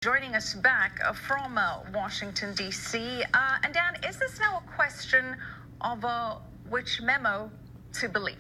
Joining us back from Washington, D.C. And Dan, is this now a question of which memo to believe?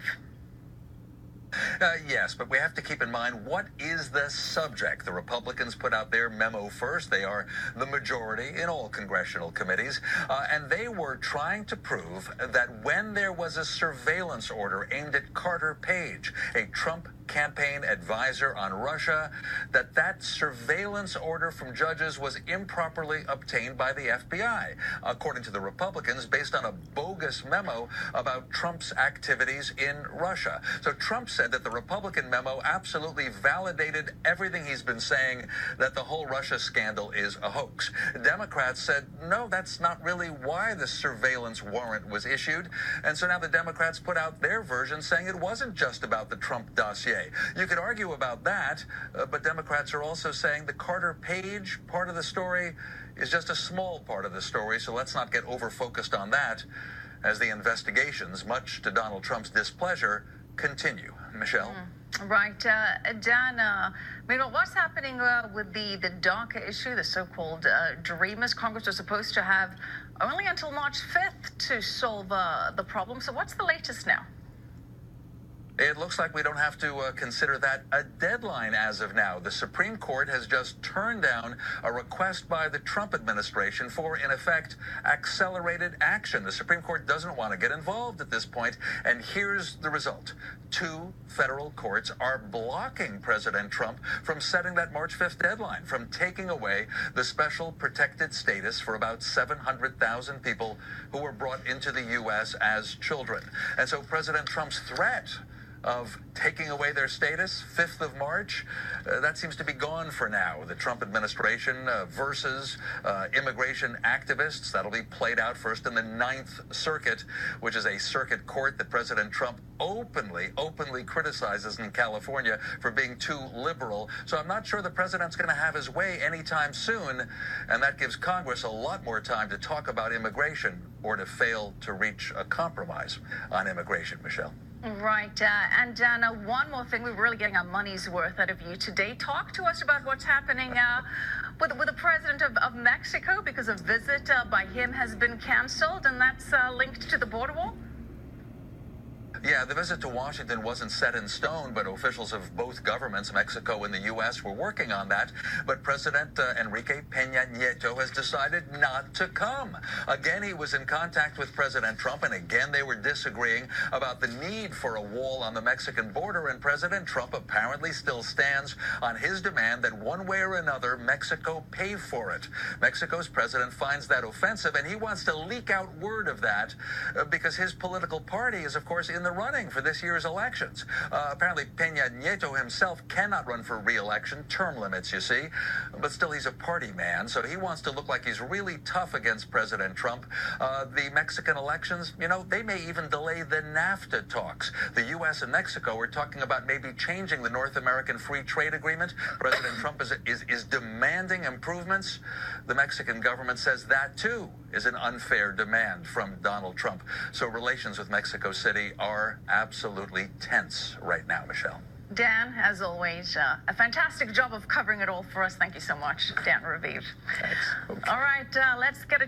Yes, but we have to keep in mind, what is the subject? The Republicans put out their memo first. They are the majority in all congressional committees, and they were trying to prove that when there was a surveillance order aimed at Carter Page, a Trump campaign advisor on Russia, that surveillance order from judges was improperly obtained by the FBI, according to the Republicans, based on a bogus memo about Trump's activities in Russia. So Trump said that the Republican memo absolutely validated everything he's been saying, that the whole Russia scandal is a hoax. Democrats said, no, that's not really why the surveillance warrant was issued. And so now the Democrats put out their version saying it wasn't just about the Trump dossier. You could argue about that, but Democrats are also saying the Carter Page part of the story is just a small part of the story, so let's not get over-focused on that as the investigations, much to Donald Trump's displeasure, continue. Michelle? Right. Dan, meanwhile, what's happening with the DACA issue, the so-called Dreamers? Congress was supposed to have only until March 5th to solve the problem. So what's the latest now? It looks like we don't have to consider that a deadline as of now. The Supreme Court has just turned down a request by the Trump administration for, in effect, accelerated action. The Supreme Court doesn't want to get involved at this point, and here's the result. 2 federal courts are blocking President Trump from setting that March 5th deadline, from taking away the special protected status for about 700,000 people who were brought into the U.S. as children. And so President Trump's threat of taking away their status, 5th of March, that seems to be gone for now. The Trump administration versus immigration activists, that'll be played out first in the 9th Circuit, which is a circuit court that President Trump openly criticizes in California for being too liberal. So I'm not sure the president's going to have his way anytime soon, and that gives Congress a lot more time to talk about immigration or to fail to reach a compromise on immigration, Michelle. Right. And Dana, one more thing. We're really getting our money's worth out of you today. Talk to us about what's happening with the president of Mexico, because a visit by him has been canceled, and that's linked to the border wall. Yeah, the visit to Washington wasn't set in stone, but officials of both governments, Mexico and the U.S., were working on that. But President Enrique Peña Nieto has decided not to come. Again, he was in contact with President Trump, and again, they were disagreeing about the need for a wall on the Mexican border, and President Trump apparently still stands on his demand that one way or another, Mexico pay for it. Mexico's president finds that offensive, and he wants to leak out word of that because his political party is, of course, in the running for this year's elections. Apparently, Peña Nieto himself cannot run for re-election, term limits, you see, but still he's a party man, so he wants to look like he's really tough against President Trump. The Mexican elections, you know, they may even delay the NAFTA talks. The U.S. and Mexico are talking about maybe changing the North American Free Trade Agreement. President Trump is demanding improvements. The Mexican government says that, too, is an unfair demand from Donald Trump. So relations with Mexico City are absolutely tense right now, Michelle. Dan, as always, a fantastic job of covering it all for us. Thank you so much, Dan Raviv. Thanks. Okay. All right, let's get a